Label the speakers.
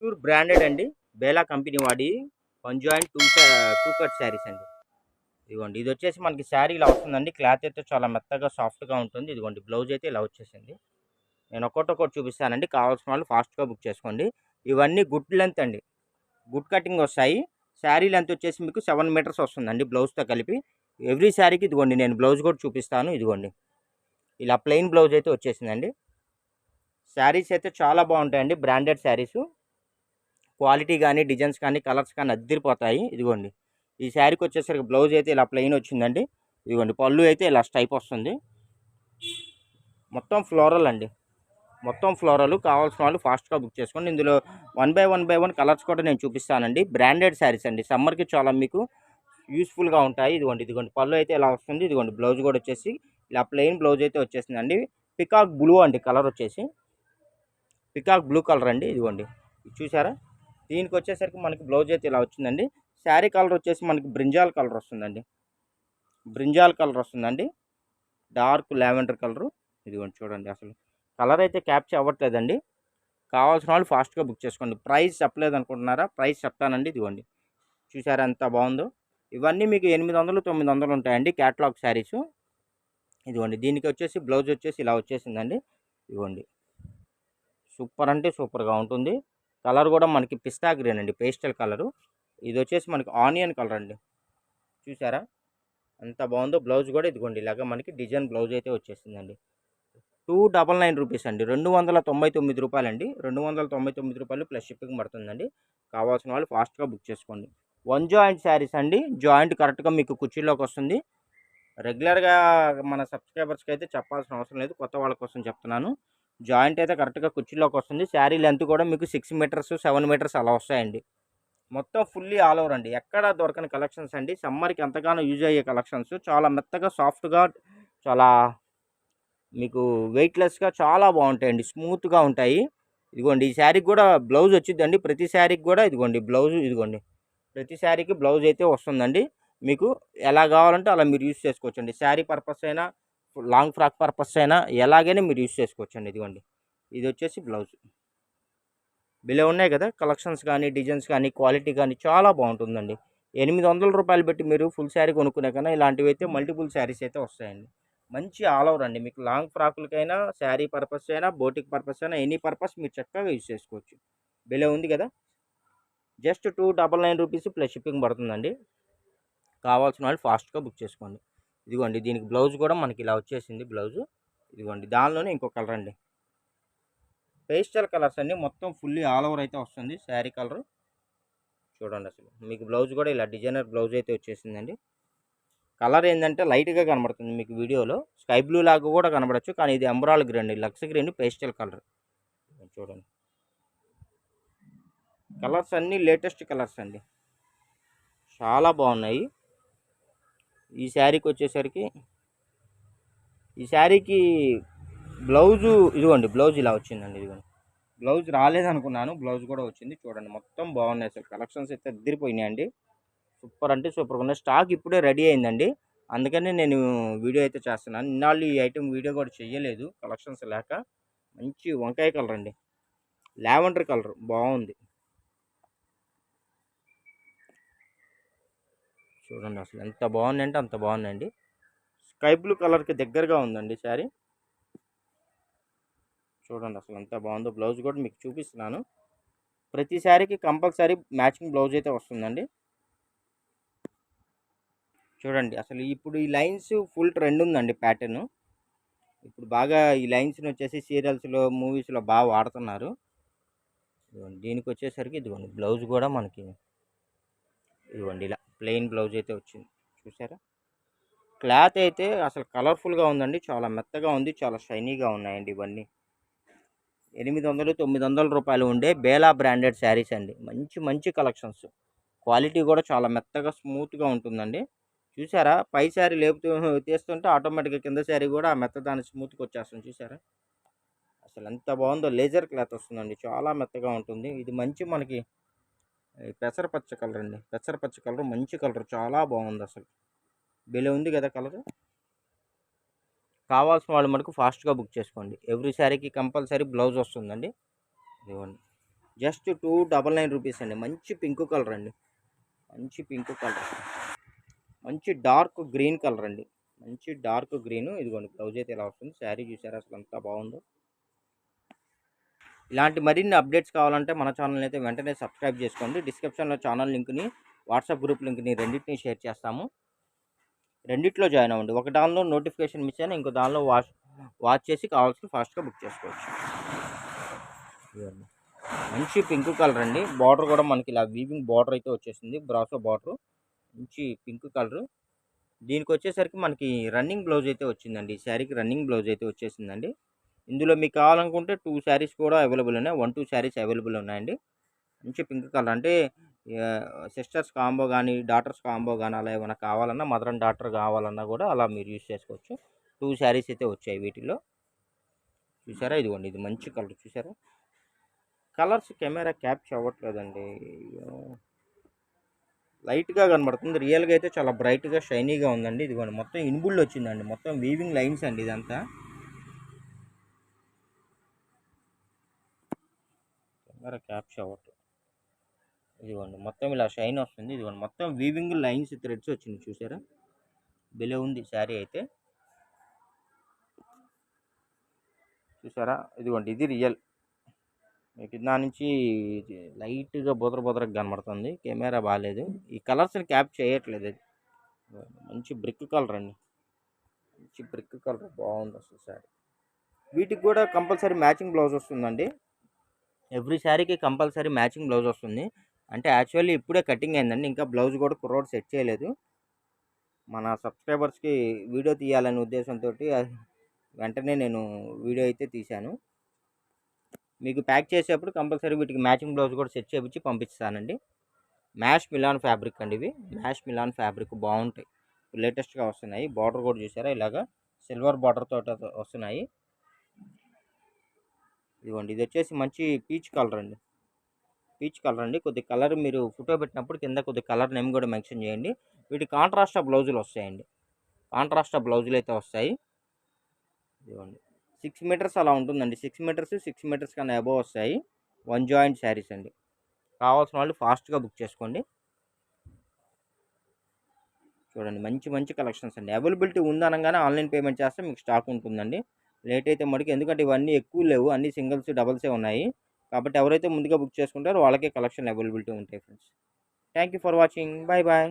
Speaker 1: Pure branded అండి. Bela company వాడి పంజాయిన్ two cut saris అండి. ఇదిగోండి ఇది వచ్చేసి మనకి శారీ ఇలా వస్తుందండి. క్లాత్ అయితే చాలా మెత్తగా సాఫ్ట్‌గా ఉంటుంది. ఇదిగోండి బ్లౌజ్ అయితే ఇలా వచ్చేసింది. నేను ఒక్కొక్కటి చూపిస్తానండి. కావాల్సిన వాళ్ళు ఫాస్ట్‌గా బుక్ చేసుకోండి. ఇవన్నీ గుడ్ లెంత్ అండి. గుడ్ కటింగ్ వస్తాయి. శారీ లెంత్ వచ్చేసి మీకు 7 మీటర్స్ వస్తుందండి బ్లౌజ్‌తో కలిపి. ఎవ్రీ శారీకి ఇదిగోండి నేను బ్లౌజ్ కూడా చూపిస్తాను. ఇదిగోండి ఇలా ప్లెయిన్ బ్లౌజ్ అయితే వచ్చేసిందండి. శారీస్ అయితే చాలా బాగుంటాయండి. బ్రాండెడ్ శారీసు. క్వాలిటీ కానీ, డిజైన్స్ కానీ, కలర్స్ కానీ అద్దిరిపోతాయి. ఇదిగోండి ఈ శారీకి వచ్చేసరికి బ్లౌజ్ అయితే ఇలా ప్లెయిన్ వచ్చిందండి. ఇదిగోండి పళ్ళు అయితే ఇలా స్టైప్ వస్తుంది. మొత్తం ఫ్లోరల్ అండి. మొత్తం ఫ్లోరల్. కావాల్సిన వాళ్ళు ఫాస్ట్గా బుక్ చేసుకోండి. ఇందులో 1 బై 1 కలర్స్ కూడా నేను చూపిస్తానండి. బ్రాండెడ్ శారీస్ అండి. సమ్మర్కి చాలా మీకు యూస్ఫుల్గా ఉంటాయి. ఇదిగోండి పళ్ళు అయితే ఇలా వస్తుంది. ఇదిగోండి బ్లౌజ్ కూడా వచ్చేసి ఇలా ప్లెయిన్ బ్లౌజ్ అయితే వచ్చేసిందండి. పికాక్ బ్లూ అండి కలర్ వచ్చేసి. పికాక్ బ్లూ కలర్ అండి. ఇదిగోండి చూసారా. దీనికి వచ్చేసరికి మనకి బ్లౌజ్ అయితే ఇలా వచ్చిందండి. శారీ కలర్ వచ్చేసి మనకి బ్రింజాల్ కలర్ వస్తుందండి. బ్రింజాల్ కలర్ వస్తుందండి. Dark lavender colour. ఇదిగోండి చూడండి అసలు కలర్ అయితే క్యాప్చర్ అవ్వట్లేదండి. కావాల్సిన వాళ్ళు ఫాస్ట్గా బుక్ చేసుకోండి. ప్రైస్ చెప్పలేదు అనుకుంటున్నారా? ప్రైస్ చెప్తానండి. ఇదిగోండి చూసారా ఎంత బాగుందో. ఇవన్నీ మీకు 800, 900 ఉంటాయండి క్యాటలాగ్ శారీసు. ఇదిగోండి దీనికి వచ్చేసి బ్లౌజ్ వచ్చేసి ఇలా వచ్చేసిందండి. ఇదిగోండి సూపర్ అంటే సూపర్గా ఉంటుంది. కలర్ కూడా మనకి పిస్తా గ్రీన్ అండి. Pastel colour. ఇది వచ్చేసి మనకి ఆనియన్ కలర్ అండి. చూసారా ఎంత బాగుందో. బ్లౌజ్ కూడా ఇదిగోండి ఇలాగా మనకి డిజైన్ బ్లౌజ్ అయితే వచ్చేసిందండి. 299 రూపీస్ అండి. 299 రూపాయలండి. 299 రూపాయలు ప్లస్ షిప్పింగ్ పడుతుందండి. కావాల్సిన వాళ్ళు ఫాస్ట్గా బుక్ చేసుకోండి. 1 జాయింట్ శారీస్ అండి. జాయింట్ కరెక్ట్గా మీకు కుర్చీలోకి వస్తుంది. రెగ్యులర్గా మన సబ్స్క్రైబర్స్కి అయితే చెప్పాల్సిన అవసరం లేదు. కొత్త వాళ్ళ కోసం చెప్తున్నాను. జాయింట్ అయితే కరెక్ట్గా కుర్చీలోకి వస్తుంది. శారీ లెంత్ కూడా మీకు 6 మీటర్స్ 7 మీటర్స్ అలా వస్తాయండి. మొత్తం ఫుల్లీ ఆల్ ఓవర్ అండి. ఎక్కడ దొరకని కలెక్షన్స్ అండి. సమ్మర్కి ఎంతగానో యూజ్ అయ్యే కలెక్షన్స్. చాలా మెత్తగా సాఫ్ట్గా చాలా మీకు వెయిట్లెస్గా చాలా బాగుంటాయండి. స్మూత్గా ఉంటాయి. ఇదిగోండి ఈ శారీకి కూడా బ్లౌజ్ వచ్చిందండి. ప్రతి శారీకి కూడా ఇదిగోండి బ్లౌజ్. ఇదిగోండి ప్రతి శారీకి బ్లౌజ్ అయితే వస్తుందండి. మీకు ఎలా కావాలంటే అలా మీరు యూజ్ చేసుకోవచ్చండి. శారీ పర్పస్ అయినా, లాంగ్ ఫ్రాక్ పర్పస్ అయినా ఎలాగైనా మీరు యూజ్ చేసుకోవచ్చండి. ఇదిగోండి ఇది వచ్చేసి బ్లౌజ్. బిలో ఉన్నాయి కదా కలెక్షన్స్ కానీ, డిజైన్స్ కానీ, క్వాలిటీ కానీ చాలా బాగుంటుందండి. 800 రూపాయలు పెట్టి మీరు ఫుల్ శారీ కొనుక్కునే కన్నా ఇలాంటివి అయితే మల్టిపుల్ శారీస్ అయితే వస్తాయండి. మంచి ఆల్ ఓవర్ అండి. మీకు లాంగ్ ఫ్రాకులకైనా, శారీ పర్పస్ అయినా, బోటిక్ పర్పస్ అయినా, ఎనీ పర్పస్ మీరు చక్కగా యూజ్ చేసుకోవచ్చు. బిలో ఉంది కదా. జస్ట్ 299 రూపీస్ ప్లస్ షిప్పింగ్ పడుతుందండి. కావాల్సిన వాళ్ళు ఫాస్ట్గా బుక్ చేసుకోండి. ఇదిగోండి దీనికి బ్లౌజ్ కూడా మనకి ఇలా వచ్చేసింది బ్లౌజు. ఇదిగోండి దానిలోనే ఇంకో కలర్ అండి. పేస్టల్ కలర్స్ అండి. మొత్తం ఫుల్లీ ఆల్ ఓవర్ అయితే వస్తుంది శారీ కలరు. చూడండి అసలు మీకు బ్లౌజ్ కూడా ఇలా డిజైనర్ బ్లౌజ్ అయితే వచ్చేసిందండి. కలర్ ఏంటంటే లైట్గా కనబడుతుంది మీకు వీడియోలో. స్కై బ్లూ లాగా కూడా కనబడచ్చు. కానీ ఇది embroid green, lux green pastel colour. చూడండి కలర్స్ అన్నీ లేటెస్ట్ కలర్స్ అండి. చాలా బాగున్నాయి. ఈ శారీకి వచ్చేసరికి ఈ శారీకి బ్లౌజు ఇదిగోండి బ్లౌజ్ ఇలా వచ్చిందండి. ఇదిగోండి బ్లౌజ్ రాలేదనుకున్నాను. బ్లౌజ్ కూడా వచ్చింది. చూడండి మొత్తం బాగున్నాయి. అసలు కలెక్షన్స్ అయితే అదిరిపోయినాయండి. సూపర్ అంటే సూపర్గా ఉన్నాయి. స్టాక్ ఇప్పుడే రెడీ అయిందండి. అందుకని నేను వీడియో అయితే చేస్తున్నాను. ఇన్నాళ్ళు ఈ ఐటెం వీడియో కూడా చేయలేదు కలెక్షన్స్ లేక. మంచి వంకాయ కలర్ అండి. లావెండర్ కలర్ బాగుంది. చూడండి అసలు ఎంత బాగుంది అంటే అంత బాగుందండి. స్కై బ్లూ కలర్కి దగ్గరగా ఉందండి శారీ. చూడండి అసలు ఎంత బాగుందో. బ్లౌజ్ కూడా మీకు చూపిస్తున్నాను. ప్రతి శారీకి కంపల్సరీ మ్యాచింగ్ బ్లౌజ్ అయితే వస్తుందండి. చూడండి అసలు ఇప్పుడు ఈ లైన్స్ ఫుల్ ట్రెండ్ ఉందండి ప్యాటర్న్. ఇప్పుడు బాగా ఈ లైన్స్ని వచ్చేసి సీరియల్స్లో, మూవీస్లో బాగా వాడుతున్నారు. దీనికి వచ్చేసరికి ఇదిగోండి బ్లౌజ్ కూడా మనకి ఇదిగోండి ఇలా ప్లెయిన్ బ్లౌజ్ అయితే వచ్చింది. చూసారా క్లాత్ అయితే అసలు కలర్ఫుల్గా ఉందండి. చాలా మెత్తగా ఉంది. చాలా షైనీగా ఉన్నాయండి ఇవన్నీ. 800, 900 రూపాయలు ఉండే బేలా బ్రాండెడ్ శారీస్ అండి. మంచి మంచి కలెక్షన్స్. క్వాలిటీ కూడా చాలా మెత్తగా స్మూత్గా ఉంటుందండి. చూసారా పై శారీ లేపుతూ తీస్తుంటే ఆటోమేటిక్గా కింద శారీ కూడా ఆ మెత్తదాన్ని స్మూత్గా వచ్చేస్తుంది. చూసారా అసలు ఎంత బాగుందో. లేజర్ క్లాత్ వస్తుందండి. చాలా మెత్తగా ఉంటుంది. ఇది మంచి మనకి పెసరపచ్చ కలర్ అండి. పెసరపచ్చ కలర్ మంచి కలర్. చాలా బాగుంది అసలు. భలే ఉంది కదా కలర్. కావాల్సిన వాళ్ళు మనకు ఫాస్ట్గా బుక్ చేసుకోండి. ఎవ్రీ శారీకి కంపల్సరీ బ్లౌజ్ వస్తుందండి. ఇదిగోండి జస్ట్ 299 రూపీస్ అండి. మంచి పింక్ కలర్ అండి, మంచి పింక్ కలర్, మంచి డార్క్ గ్రీన్ కలర్ అండి, మంచి డార్క్ గ్రీన్. ఇదిగోండి బ్లౌజ్ అయితే ఇలా వస్తుంది. శారీ చూసారా అసలు ఎంత బాగుందో. ఇలాంటి మరిన్ని అప్డేట్స్ కావాలంటే మన ఛానల్ అయితే వెంటనే సబ్స్క్రైబ్ చేసుకోండి. డిస్క్రిప్షన్లో ఛానల్ లింక్ని, వాట్సాప్ గ్రూప్ లింక్ని రెండింటిని షేర్ చేస్తాము. రెండిట్లో జాయిన్ అవ్వండి. ఒక దానిలో నోటిఫికేషన్ మిస్ అయినా ఇంకో దానిలో వాచ్ చేసి కావాల్సిన ఫాస్ట్గా బుక్ చేసుకోవచ్చు. మంచి పింక్ కలర్ అండి. బార్డర్ కూడా మనకి ఇలా వీవింగ్ బార్డర్ అయితే వచ్చేసింది, బ్రాసో బార్డర్, మంచి పింక్ కలర్. దీనికి వచ్చేసరికి మనకి రన్నింగ్ బ్లౌజ్ అయితే వచ్చిందండి. ఈ శారీకి రన్నింగ్ బ్లౌజ్ అయితే వచ్చేసిందండి. ఇందులో మీకు కావాలనుకుంటే 2 శారీస్ కూడా అవైలబుల్ ఉన్నాయి, 1-2 శారీస్ అవైలబుల్ ఉన్నాయండి. మంచి పింక్ కలర్ అంటే సిస్టర్స్ కాంబో కానీ, డాటర్స్ కాంబో కానీ అలా ఏమైనా కావాలన్నా, మదర్ అండ్ డాటర్ కావాలన్నా కూడా అలా మీరు యూజ్ చేసుకోవచ్చు. 2 శారీస్ అయితే వచ్చాయి వీటిలో. చూసారా, ఇదిగోండి ఇది మంచి కలర్ చూసారా. కలర్స్ కెమెరా క్యాప్చర్ అవ్వట్లేదండి, లైట్గా కనబడుతుంది. రియల్గా అయితే చాలా బ్రైట్గా షైనీగా ఉందండి. ఇదిగోండి మొత్తం ఇన్బుల్ వచ్చిందండి, మొత్తం వీవింగ్ లైన్స్ అండి ఇదంతా. కెమెరా క్యాప్చర్ అవ్వట్లేదు. ఇదిగోండి మొత్తం ఇలా షైన్ వస్తుంది. ఇదిగోండి మొత్తం వీవింగ్ లైన్స్ థ్రెడ్స్ వచ్చింది చూసారా, భలే ఉంది శారీ అయితే. చూసారా, ఇదిగోండి ఇది రియల్. మీకు నా నుంచి లైట్గా బొదరగా కనబడుతుంది, కెమెరా బాగాలేదు, ఈ కలర్స్ని క్యాప్ చేయట్లేదు. అది మంచి బ్రిక్ కలర్ అండి, మంచి బ్రిక్ కలర్ బాగుంది అసలు శారీ. వీటికి కూడా కంపల్సరీ మ్యాచింగ్ బ్లౌజ్ వస్తుందండి. ఎవ్రీ శారీకి కంపల్సరీ మ్యాచింగ్ బ్లౌజ్ వస్తుంది. అంటే యాక్చువల్లీ ఇప్పుడే కటింగ్ అయిందండి, ఇంకా బ్లౌజ్ కూడా కుర్రోడు సెట్ చేయలేదు. మన సబ్స్క్రైబర్స్కి వీడియో తీయాలనే ఉద్దేశంతో వెంటనే నేను వీడియో అయితే తీశాను. మీకు ప్యాక్ చేసేటప్పుడు కంపల్సరీ వీటికి మ్యాచింగ్ బ్లౌజ్ కూడా సెట్ చేయించి పంపిస్తానండి. మ్యాష్ మిలాన్ ఫ్యాబ్రిక్ అండి ఇవి, మ్యాష్ మిలాన్ ఫ్యాబ్రిక్ బాగుంటాయి, లేటెస్ట్గా వస్తున్నాయి. బార్డర్ కూడా చూసారా ఇలాగా సిల్వర్ బార్డర్ తోటి వస్తున్నాయి. ఇదిగోండి ఇది వచ్చేసి మంచి పీచ్ కలర్ అండి, పీచ్ కలర్ అండి. కొద్ది కలర్ మీరు ఫోటో పెట్టినప్పుడు కింద కొద్ది కలర్ నేమ్ కూడా మెన్షన్ చేయండి. వీటి కాంట్రాస్ట్ బ్లౌజులు వస్తాయండి, కాంట్రాస్ట్ బ్లౌజులు అయితే వస్తాయి. ఇదిగోండి 6 మీటర్స్ అలా ఉంటుందండి, 6 మీటర్స్ 6 మీటర్స్ కన్నా అబోవ్ వస్తాయి. 1 జాయింట్ శారీస్ అండి. కావాల్సిన వాళ్ళు ఫాస్ట్గా బుక్ చేసుకోండి. చూడండి మంచి మంచి కలెక్షన్స్ అండి. అవైలబిలిటీ ఉందనగానే ఆన్లైన్ పేమెంట్ చేస్తే మీకు స్టాక్ ఉంటుందండి. లేట్ అయితే మటుకు, ఎందుకంటే ఇవన్నీ ఎక్కువ లేవు, అన్ని సింగిల్స్ డబల్సే ఉన్నాయి. కాబట్టి ఎవరైతే ముందుగా బుక్ చేసుకుంటారో వాళ్ళకే కలెక్షన్ అవైలబిలిటీ ఉంటాయి friends. Thank you for watching, bye bye.